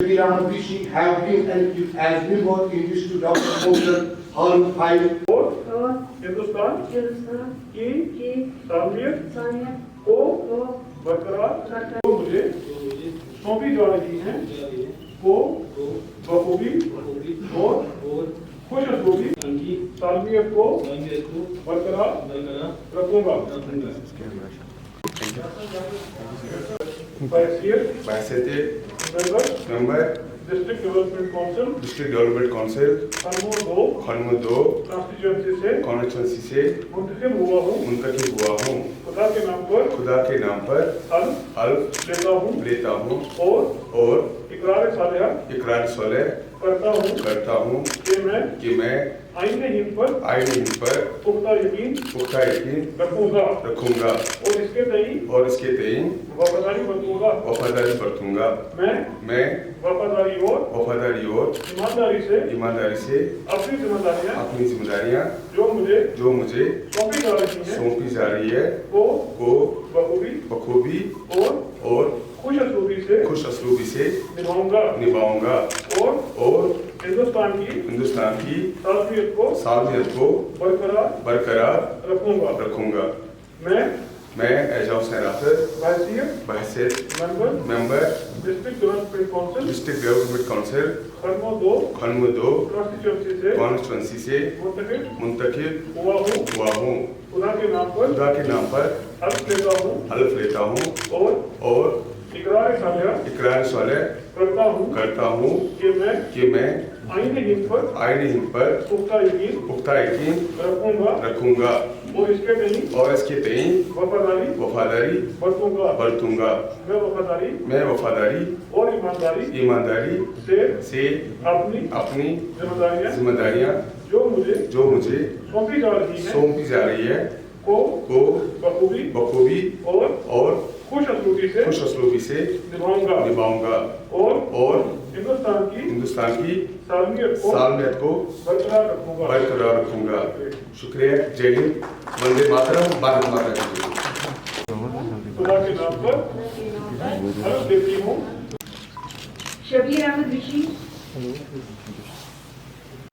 Rahman Rishi have been elected as member in District Development Council, Hall 5. और हिंदुस्तान की सामियत को बरकरार जो मुझे सौंपी जा रही है को बखूबी और खुशखूबी सालमियत को बरकरार रखूंगा। Member district development council Khanmoh 2 constituency से मुंतखब हुआ हूँ। खुदा के नाम पर हल्फ लेता हूँ और इकरार सालेह करता हूँ कि मैं आईने हिंद पर पुख्ता यकीन रखूंगा और इसके तई वफादारी बरतूंगा। मैं वफादारी और ईमानदारी से अपनी जिम्मेदारियां जो मुझे सौंपी जा रही है को बखूबी और खुश असलूबी से निभाऊंगा और हिंदुस्तान की सालमियत को बरकरार रखूंगा। मैं एजाज हुसैन राफिद बहैसियत member district development council Khanmoh 2 constituency से मुंतखब हुआ हूँ। खुदा के नाम पर हल्फ लेता हूँ और इकरार सालेह करता हूँ कि मैं आईने हिंद पर पुख्ता यकीन रखूंगा और इसके तई वफादारी बरतूंगा। मैं वफादारी और ईमानदारी से अपनी जिम्मेदारियां जो मुझे सौंपी जा रही है को बखूबी और खुश असलूबी से निभाऊंगा और हिंदुस्तान की सालमियत को बरकरार रखूंगा। शुक्रिया। जय हिंद। वंदे मातरम। भारत माता की जय। खुदा के नाम पर हल्फ लेती हूँ। शबीर अहमद ऋषि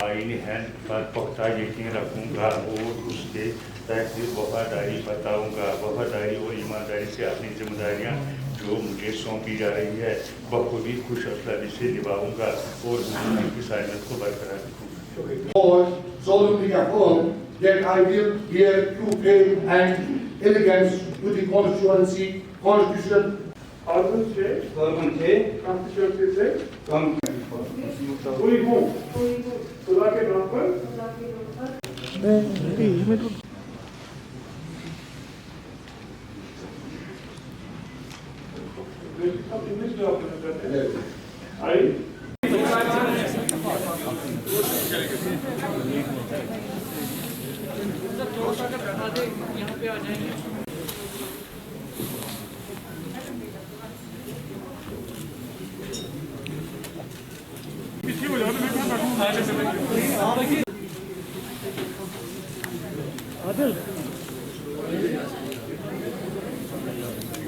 आईने हिंद पर पुख्ता यकीन रखूंगा और उसके तहत वफादारी बताऊंगा। वफादारी और ईमानदारी से अपनी जिम्मेदारियां जो मुझे सौंपी जा रही है बखूबी खुश असलूबी से निभाऊंगा और हिंदुस्तान की सालमियत को बरकरार रखूंगा। Or solemnly affirm that I will bear true faith and allegiance to the Constitution constituency से हुई हूँ। खुदा के नाम पर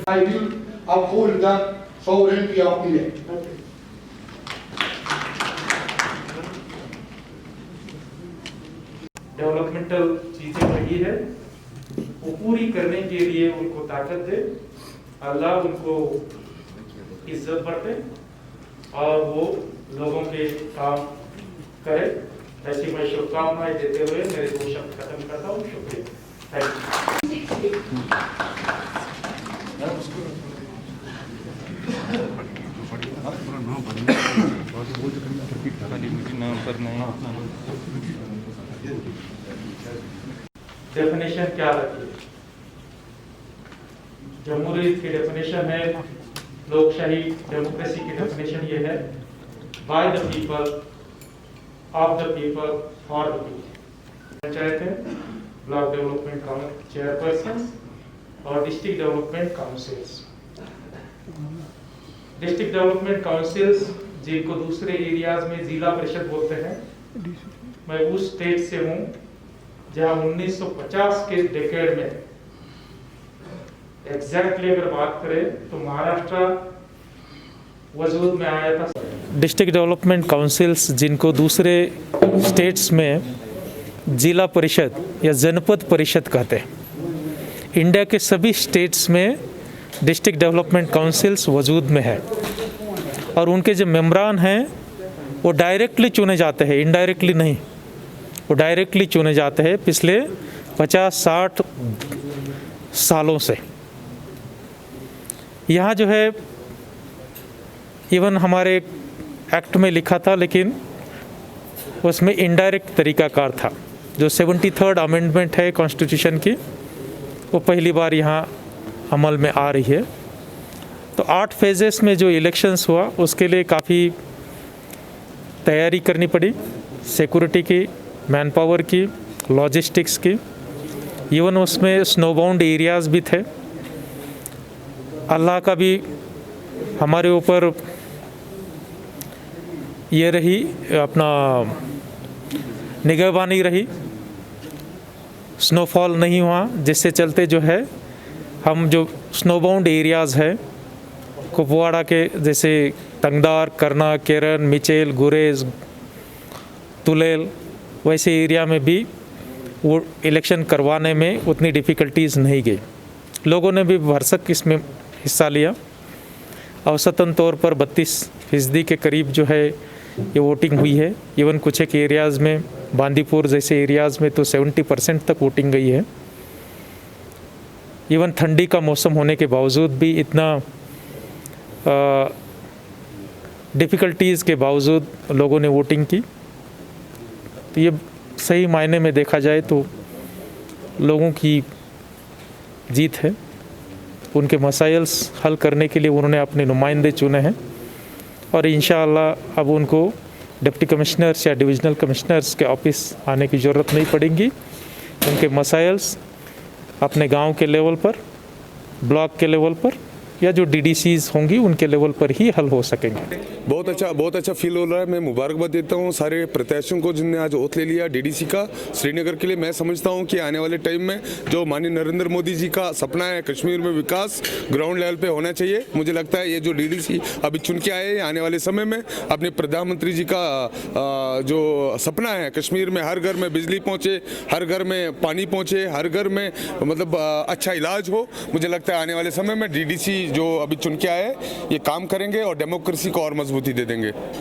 I will uphold the sovereignty of India. Developmental चीजें रही है वो पूरी करने के लिए उनको ताकत दे, अल्लाह उनको इज्जत बढ़े और वो लोगों के काम करे। ऐसी मैं शुभकामनाएं देते हुए मेरे 2 शब्द खत्म करता हूँ। शुक्रिया। Thank you. डेफिनेशन क्या रखी है? जमहूरियत की डेफिनेशन है, लोकशाही डेमोक्रेसी की डेफिनेशन ये है, by the people, of the people, for the people. पंचायतें, ब्लॉक डेवलपमेंट चेयरपर्सन और district development councils. District development councils जिनको दूसरे एरियाज में जिला परिषद बोलते हैं, मैं उस स्टेट से हूँ जहाँ 1950 के डेकेड में एग्जैक्टली अगर बात करें तो महाराष्ट्र वजूद में आया था। डिस्ट्रिक्ट डेवलपमेंट काउंसिल्स, जिनको दूसरे स्टेट्स में जिला परिषद या जनपद परिषद कहते हैं, इंडिया के सभी स्टेट्स में डिस्ट्रिक्ट डेवलपमेंट काउंसिल्स वजूद में है और उनके जो मेंबरान हैं वो डायरेक्टली चुने जाते हैं, इनडायरेक्टली नहीं। वो डायरेक्टली चुने जाते हैं पिछले 50-60 सालों से। यहाँ जो है इवन हमारे एक्ट में लिखा था, लेकिन उसमें इनडायरेक्ट तरीकाकार था। जो 73rd अमेंडमेंट है कॉन्स्टिट्यूशन की, वो पहली बार यहाँ अमल में आ रही है। तो 8 फेजेस में जो इलेक्शंस हुआ उसके लिए काफ़ी तैयारी करनी पड़ी, सिक्योरिटी की, मैन पावर की, लॉजिस्टिक्स की। इवन उसमें स्नोबाउंड एरियाज़ भी थे। अल्लाह का भी हमारे ऊपर ये रही, अपना निगहबानी रही, स्नोफॉल नहीं हुआ, जिससे चलते जो है हम जो स्नोबाउंड एरियाज़ है कुपवाड़ा के, जैसे तंगदार, करना, केरन, मिचेल, गुरेज, तुलेल, वैसे एरिया में भी वो इलेक्शन करवाने में उतनी डिफ़िकल्टीज़ नहीं गई। लोगों ने भी भरसक इसमें हिस्सा लिया। औसतन तौर पर 32% के करीब जो है ये वोटिंग हुई है। इवन कुछ एक एरियाज़ में, बांदीपुर जैसे एरियाज़ में तो 70% तक वोटिंग गई है। इवन ठंडी का मौसम होने के बावजूद भी, इतना डिफ़िकल्टीज़ के बावजूद लोगों ने वोटिंग की। तो ये सही मायने में देखा जाए तो लोगों की जीत है। उनके मसाइल्स हल करने के लिए उन्होंने अपने नुमाइंदे चुने हैं और इंशाअल्लाह अब उनको डिप्टी कमिश्नर्स या डिविजनल कमिश्नर्स के ऑफिस आने की ज़रूरत नहीं पड़ेगी। उनके मसाइल्स अपने गांव के लेवल पर, ब्लॉक के लेवल पर या जो डीडीसीज होंगी उनके लेवल पर ही हल हो सकेंगे। बहुत अच्छा फील हो रहा है। मैं मुबारकबाद देता हूँ सारे प्रत्याशियों को जिनने आज ओथ ले लिया डीडीसी का श्रीनगर के लिए। मैं समझता हूँ कि आने वाले टाइम में जो माननीय नरेंद्र मोदी जी का सपना है कश्मीर में विकास ग्राउंड लेवल पे होना चाहिए। मुझे लगता है ये जो डीडीसी अभी चुन के आए, आने वाले समय में अपने प्रधानमंत्री जी का जो सपना है कश्मीर में हर घर में बिजली पहुँचे, हर घर में पानी पहुँचे, हर घर में मतलब अच्छा इलाज हो। मुझे लगता है आने वाले समय में डीडीसी जो अभी चुन के आए ये काम करेंगे और डेमोक्रेसी को और मजबूती दे देंगे।